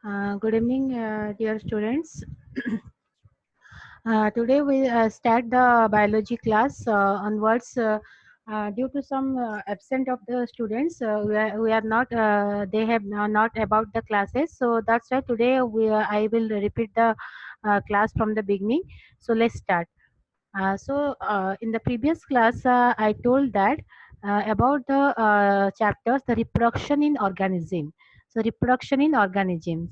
Good evening, dear students. Today we start the biology class onwards. Due to some absent of the students, we are not. They have not about the classes, so that's why today I will repeat the class from the beginning. So let's start. In the previous class, I told that about the chapters, the reproduction in organism. So reproduction in organism.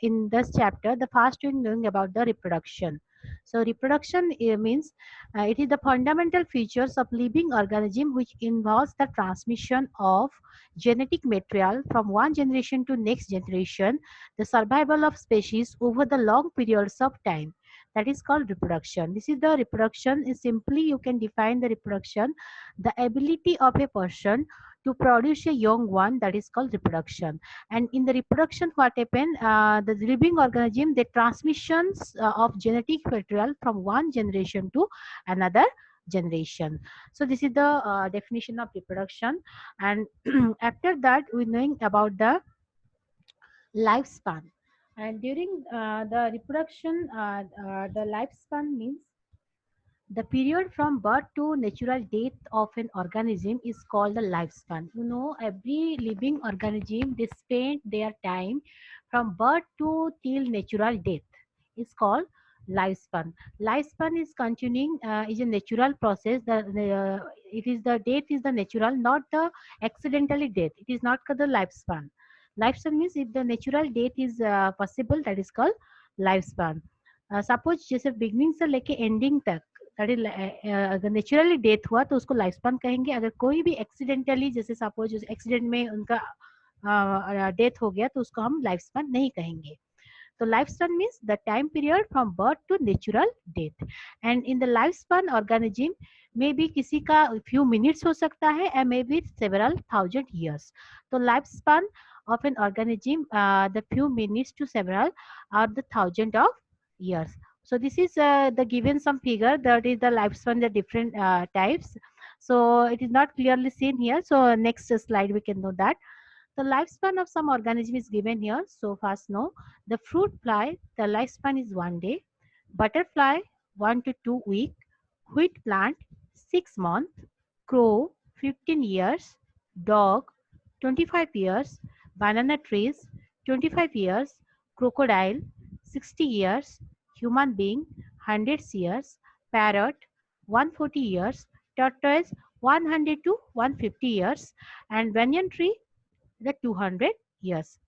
In this chapter, the first we are doing about the reproduction. So reproduction means it is the fundamental features of living organism which involves the transmission of genetic material from one generation to next generation, the survival of species over the long periods of time, that is called reproduction. This is the reproduction is simply you can define the reproduction, the ability of a person to produce a young one, that is called reproduction. And in the reproduction what happen, the living organism, the transmissions of genetic material from one generation to another generation. So this is the definition of reproduction. And after that we knowing about the lifespan. And during the reproduction, the lifespan means the period from birth to natural death of an organism is called the lifespan. You know, every living organism they spend their time from birth to till natural death is called lifespan. Lifespan is continuing, is a natural process. It is the death is the natural, not the accidentally death. It is not called the lifespan. Lifespan means if the natural death is possible, that is called lifespan. Suppose जैसे beginning से लेके ending तक, अगर naturally death हुआ तो उसको life span कहेंगे. अगर कोई भी एक्सीडेंटली जैसे सपोज एक्सीडेंट में उनका डेथ हो गया तो उसको हम लाइफ स्पान नहीं कहेंगे. तो life span means the time period from birth to natural death. And in the life span organism में भी किसी का फ्यू मिनट्स हो सकता है and may be several thousand years. तो life span of an organism, the few minutes to several or the thousand of years. So this is the given some figure that is the lifespan, the different types. So it is not clearly seen here. So next slide we can know that the lifespan of some organism is given here. So first know the fruit fly, the lifespan is 1 day, butterfly 1 to 2 week, wheat plant 6 months, crow 15 years, dog 25 years, banana trees 25 years, crocodile 60 years, human being 100 years, parrot 140 years, tortoise 100 to 150 years, and banyan tree the 200 years.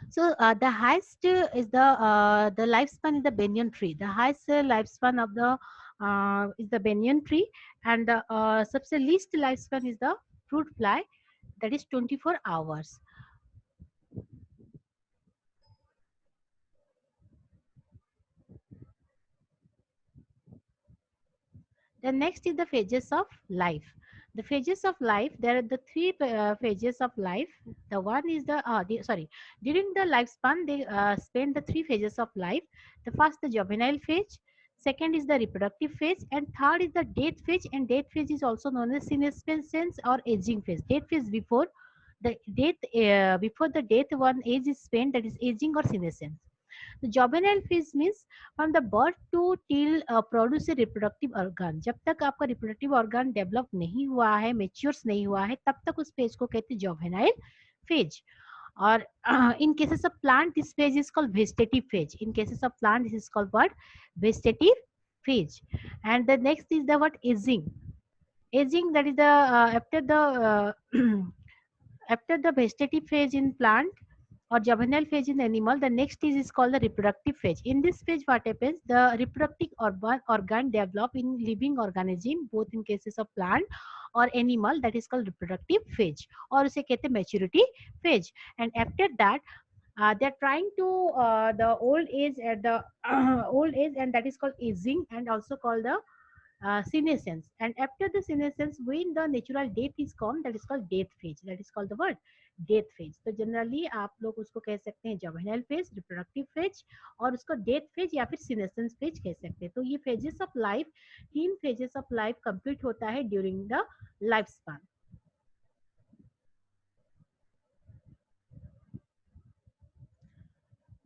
So the highest is the lifespan is the banyan tree. The highest lifespan of the is the banyan tree, and the सबसे least lifespan is the fruit fly, that is 24 hours. The next is the phases of life. The phases of life, there are the three phases of life. The one is sorry, during the lifespan, they spend the three phases of life. The first, the juvenile phase. Second is the reproductive phase, and third is the death phase. And death phase is also known as senescence or aging phase. Death phase before the before the death, one age is spent, that is aging or senescence. तो juvenile phase means from the birth to till produce a reproductive organ. जब तक आपका reproductive organ develop नहीं हुआ है, matures नहीं हुआ है, तब तक उस फेज को कहते हैं जॉबेनाइल फेज. और in cases of plant this phase is called vegetative phase. In cases of plant this is called what? Vegetative phase. And the next is the what? Aging. Aging, that is the after the after the vegetative phase in plant or juvenile phase in animal, the next is called the reproductive phase. In this phase, what happens? The reproductive organ develop in living organism, both in cases of plant or animal, that is called reproductive phase, or उसे कहते हैं maturity phase. And after that, they're trying to the old age at the old age, and that is called aging, and also called the senescence. And after the senescence, when the natural death is come, that is called death phase. That is called the word death phase. तो generally आप लोग उसको कह सकते हैं जवेनाइल phase, reproductive phase, और उसको death phase या फिर सीनेसेंस फेज कह सकते हैं. तो ये फेजेस ऑफ लाइफ, तीन फेजेस ऑफ लाइफ कंप्लीट होता है during the life span.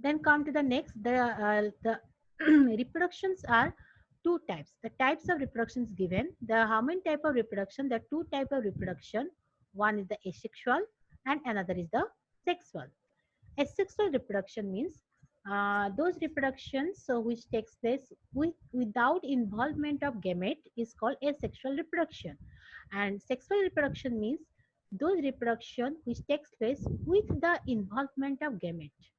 Then come to the next. The reproductions are two types. The types of reproductions given. The how many type of reproduction? The two type of reproduction. One is the asexual and another is the sexual. Asexual reproduction means those reproductions which takes place without involvement of gamete is called asexual reproduction, and sexual reproduction means those reproduction which takes place with the involvement of gamete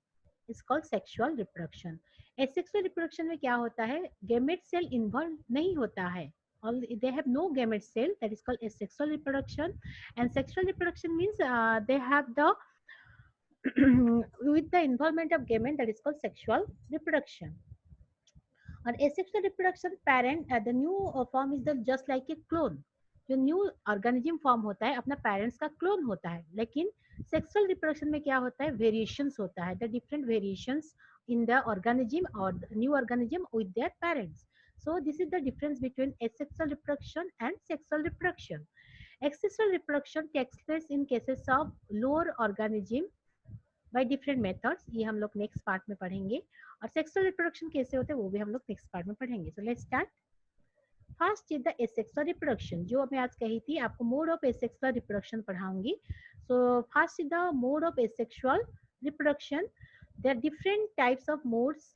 is called sexual reproduction. Asexual reproduction में क्या होता है, gamete cell involved नहीं होता है, they have no gamete cell, that is called asexual reproduction. And sexual reproduction means they have the with the involvement of gamete, that is called sexual reproduction. और asexual reproduction parent the new form is the just like a clone. जो new organism form होता है अपना parents का clone होता है, लेकिन sexual reproduction में क्या होता है, वेरिएशंस होता है, the different variations in the organism और new organism with their parents. So this is the difference between asexual reproduction and sexual reproduction. Asexual reproduction takes place in cases of lower organism by different methods. ये हम लोग next part में पढ़ेंगे. और sexual reproduction कैसे होते हैं वो भी हम लोग नेक्स्ट पार्ट में पढ़ेंगे. So let's start. First is the asexual reproduction, जो मैं आज कही थी आपको मोड ऑफ एसेक्सुअल रिप्रोडक्शन पढ़ाऊंगी. So first is the mode of asexual reproduction. There are different types of modes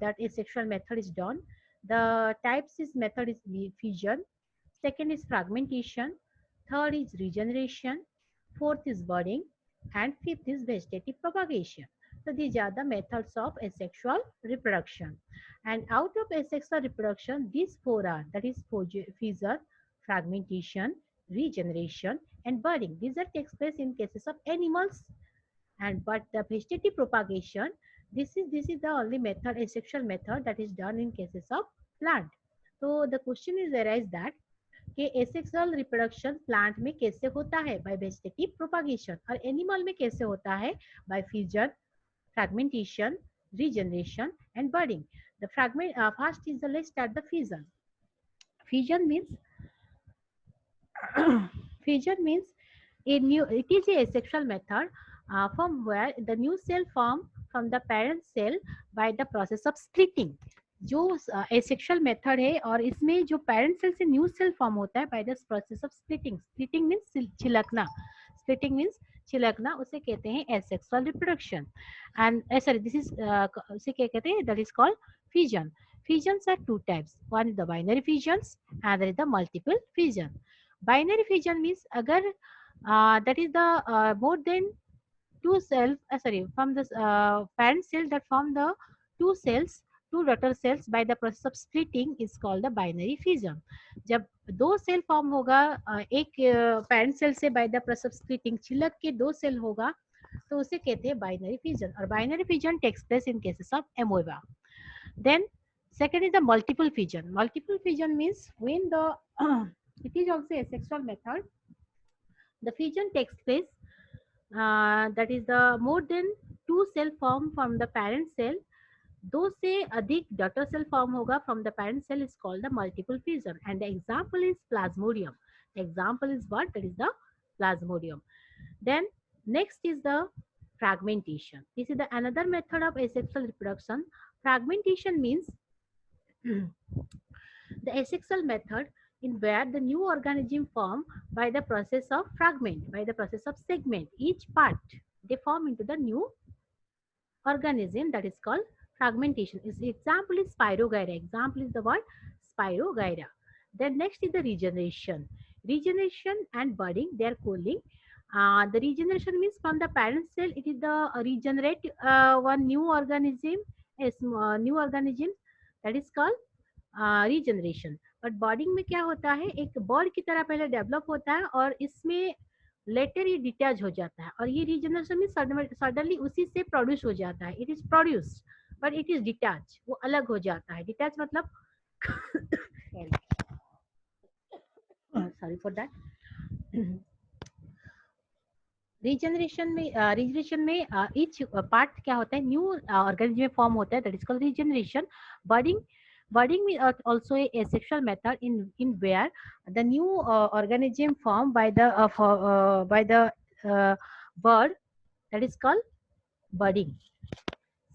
that asexual method is done. The types is method is fission, second is fragmentation, third is regeneration, fourth is budding, and fifth is vegetative propagation. So these are the methods of asexual reproduction. And out of asexual reproduction, these four are, that is fission, fragmentation, regeneration, and budding. These are takes place in cases of animals. And but the vegetative propagation, this is the only method, asexual method, that is done in cases of plant. So the question is arise that कि asexual reproduction plant में कैसे होता है, by vegetative propagation, और animal में कैसे होता है, by fission, fragmentation, regeneration, and budding. The fragment first is the, let's start the fission. Fission means fission means a new, it is a asexual method from where the new cell form from the parent cell by the process of splitting. जो asexual method है और इसमें जो parent cell से new cell form होता है by the process of splitting. Splitting means छिलकना. Splitting means छिलकना, उसे कहते हैं asexual reproduction. And sorry, this is उसे क्या कहते हैं, that is called fission. Fissions are two types. One is the binary fissions, and there is the multiple fission. Binary fission means अगर that is the more than two cells, from the parent cell that form the two cells, two daughter cells by the process of splitting is called the binary fission. जब दो cell form होगा एक parent cell से by the process of splitting, छिलक के दो cell होगा तो उसे कहते हैं बाइनरी फिजन. और binary fission takes place in cases of amoeba. Then second is the multiple fission. Multiple fission means when the it is also a sexual method. The fission takes place that is the more than two cell form from the parent cell, दो से अधिक daughter cell form होगा from the parent cell is called the multiple fission. And the example is plasmodium. The example is what? That is the plasmodium. Then next is the fragmentation. This is the another method of asexual reproduction. Fragmentation means the asexual method in where the new organism form by the process of fragment, by the process of segment, each part they form into the new organism, that is called fragmentation. Example is Spirogyra. Example is the word Spirogyra. Then next is the regeneration. Regeneration and budding, they are calling. The regeneration means from the parent cell, it is the regenerate one new organism, a new organism, that is called regeneration. But bonding में क्या होता है, एक bird की तरह पहले develop होता है और इसमें लेटर ये डिटैच हो जाता है, और ये रीजनरेशन में सडनली उसी से प्रोड्यूस हो जाता है. It is produced but it is detach, वो अलग हो जाता है. डिटैच मतलब सॉरी फॉर दैट. रीजनरेशन में ईच पार्ट क्या होता है, न्यू ऑर्गेनिज्म में फॉर्म होता है, that is called regeneration. Budding is also a asexual method in where the new organism formed by the bird, that is called budding.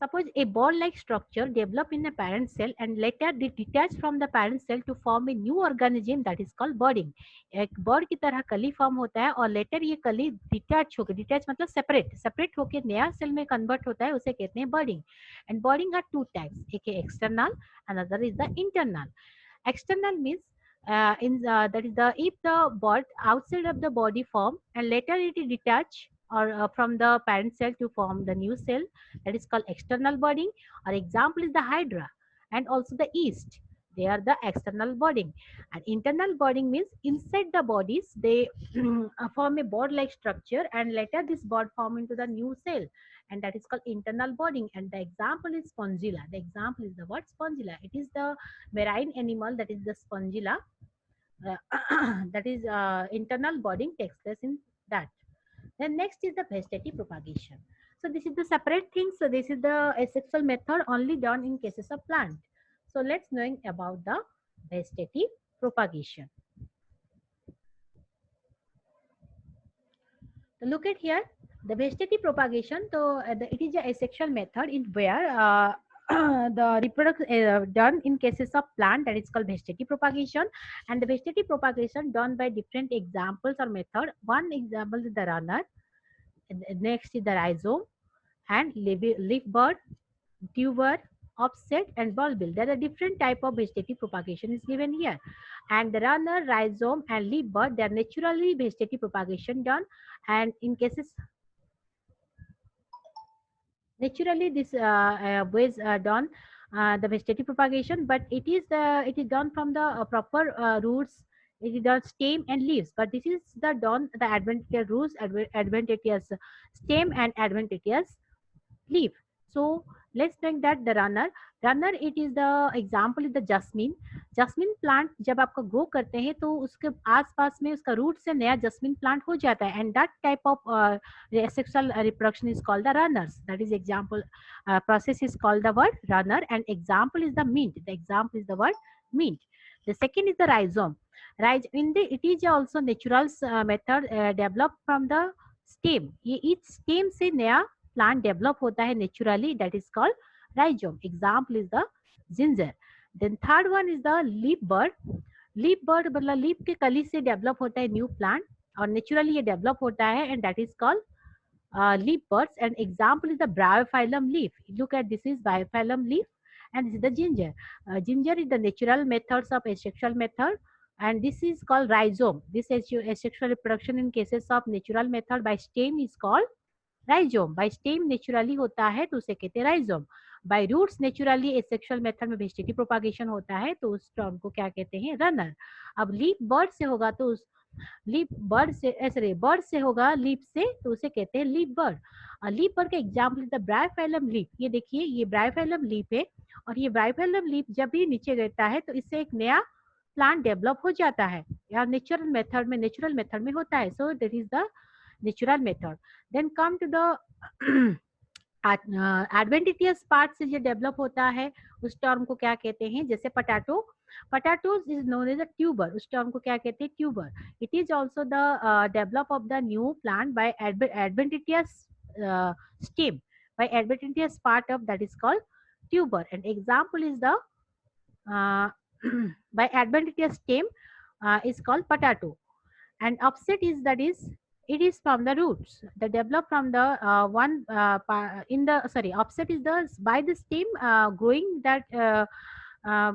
Suppose a ball-like structure develop in a parent cell and later detach from the parent cell to form a new organism that is called budding. एक bird की तरह कली form होता है और letter ये कली detach होकर, डिटैच मतलब सेपरेट होकर नया सेल में कन्वर्ट होता है, उसे कहते हैं बर्डिंग. एंड बर्डिंग आर टू टाइप्स, एक है external, another is the internal. External means that is the if the bud outside of the body form and later it is detached or from the parent cell to form the new cell, that is called external budding. Or example is the hydra and also the yeast. They are the external budding. And internal budding means inside the bodies they form a bud like structure and later this bud form into the new cell, and that is called internal budding. And the example is spongilla. The example is the word spongilla. It is the marine animal, that is the spongilla. That is internal budding takes place in that. Then next is the vegetative propagation. So this is the separate thing. So this is the asexual method only done in cases of plant. So let's knowing about the vegetative propagation. So look at here, the vegetative propagation. So it is a asexual method in where the reproduction done in cases of plant, that is called vegetative propagation. And the vegetative propagation done by different examples or method. One example is the runner, next is the rhizome, and leaf bud, tuber, offset, and bulbil. There are different type of vegetative propagation is given here. And the runner, rhizome, and leaf bud, they are naturally vegetative propagation done. And in cases naturally this ways done the vegetative propagation, but it is done from the proper roots. It is done stem and leaves, but this is the done the adventitious roots, adventitious stem and adventitious leaf. So let's take that the runner it is the example is the jasmine plant जब आपका grow करते हैं तो उसके आसपास में उसका root से नया जस्मिन प्लांट हो जाता है, and that type of sexual reproduction is called the runners. That is example process is called the word runner, and example is the mint. The example is the word mint. The second is the rhizome. In the it is also natural method developed from the stem. ये each stem से नया plant develop होता है naturally, that is called rhizome. Example is the ginger. Then third one is the leaf bud. Leaf bird मतलब leaf के कली से develop होता है न्यू प्लांट और नेचुरली ये डेवलप होता है, and that is called leaf birds. And example is the bryophyllum leaf. Look at this is bryophyllum leaf, and this is the ginger. Ginger is the natural methods of asexual method, and this is called rhizome. This asexual reproduction in cases of natural method by stem is called rhizome. By stem naturally होता है तो उसे कहते हैं rhizome. By roots naturally asexual method में vegetative propagation होता है तो उस टर्म को क्या कहते हैं, runner. अब लीफ बर्ड से होगा तो उस लीफ बर्ड से सॉरी बर्ड से होगा लीफ से तो उसे कहते हैं लीफ बर्ड. लीफ बर्ड का एग्जाम्पल द ब्रायोफाइलम लीफ. ये देखिए ये ब्रायोफाइलम लीफ है और ये ब्रायोफाइलम लीफ जब भी नीचे गिरता है तो इससे एक नया प्लांट डेवलप हो जाता है या नेचुरल मेथड में होता है. So that is the natural method. Then come to the adventitious part से जो डेवलप होता है उस टर्म को क्या कहते हैं, जैसे Potatoes is known as a tuber. उस टर्म को क्या कहते हैं, tuber. It is also the develop of the new plant by adventitious stem, by adventitious part of that is called tuber. And example is the uh, by adventitious stem is called potato. And upset is that is it is from the roots that develop from the in the sorry upset is the by the stem growing that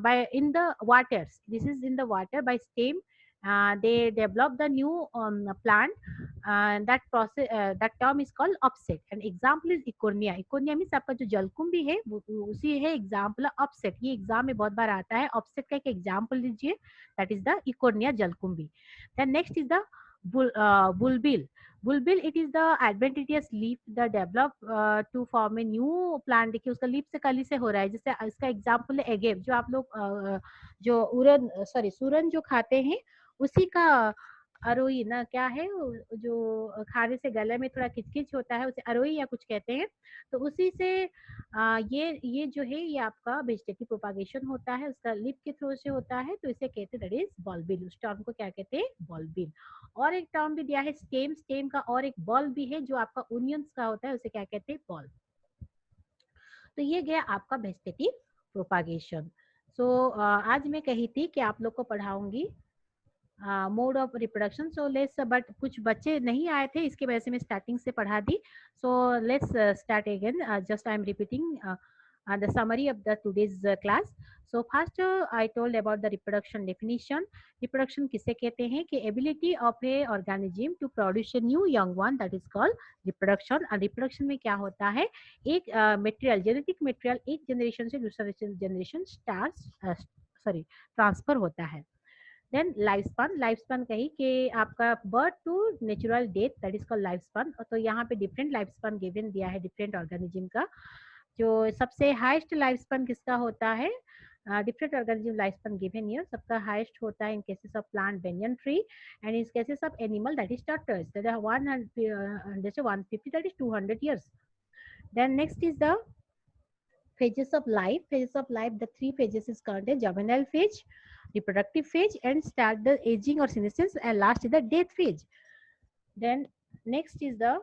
by in the waters. This is in the water by stem. They develop the new plant. That process that term is called upset. And example is Eichhornia. Eichhornia means आपका जो जलकुंभी है उसी है example upset. ये exam में बहुत बार आता है. अपसेट का एक एग्जाम्पल लीजिए, दैट इज द इकोर्निया जलकुंभी. Then next is the bulbil. Bulbil it is the adventitious leaf that develop to form a new plant. देखिए उसका लीफ से कली से हो रहा है. जैसे इसका एग्जाम्पल है एगेव, जो आप लोग जो उरन सॉरी सूरन जो खाते हैं उसी का अरोई ना क्या है जो खाने से गले में थोड़ा किचकिच होता है उसे अरोई या कुछ कहते हैं. तो उसी से ये जो है ये आपका वेजिटेटिव प्रोपागेशन होता है, उसका लीफ के थ्रू से होता है तो इसे कहते हैं दैट इज बल्बिल. उस टर्म को क्या कहते हैं, बल्बिल. और एक टर्म भी दिया है स्टेम का, और एक बल्ब भी है जो आपका ओनियंस का होता है उसे क्या कहते हैं, बल्ब. तो ये गया आपका वेजिटेटिव प्रोपागेशन। सो आज मैं कही थी कि आप लोग को पढ़ाऊंगी mode of reproduction. So let's, but कुछ बच्चे नहीं आए थे, इसके वजह से मैं स्टार्टिंग से पढ़ा दी। So let's start again, just I am repeating the summary of the today's class. So first I told about the reproduction definition. Reproduction किसे कहते हैं कि ability of a organism to produce a new young one, that is called reproduction. और reproduction में क्या होता है, एक मटेरियल, जेनेटिक मटेरियल एक जनरेशन से दूसरा जनरेशन ट्रांसफर होता है। Then life span, life span कही कि आपका birth to natural death, that is called life span. तो यहाँ पे डिफरेंट लाइफ स्पान गिवन दिया है डिफरेंट ऑर्गेनिज्म का। जो सबसे हाईएस्ट लाइफ स्पान किसका होता है, different organism life span given here, सबका हाईएस्ट होता है in cases of plant banyan tree, and in cases of animal that is turtles, that are 100 से 150, that is 200 years. Then next is the phases of life. Phases of life, the three phases is called the juvenile phase, reproductive phase, and start the aging or senescence, and last is the death phase. Then next is the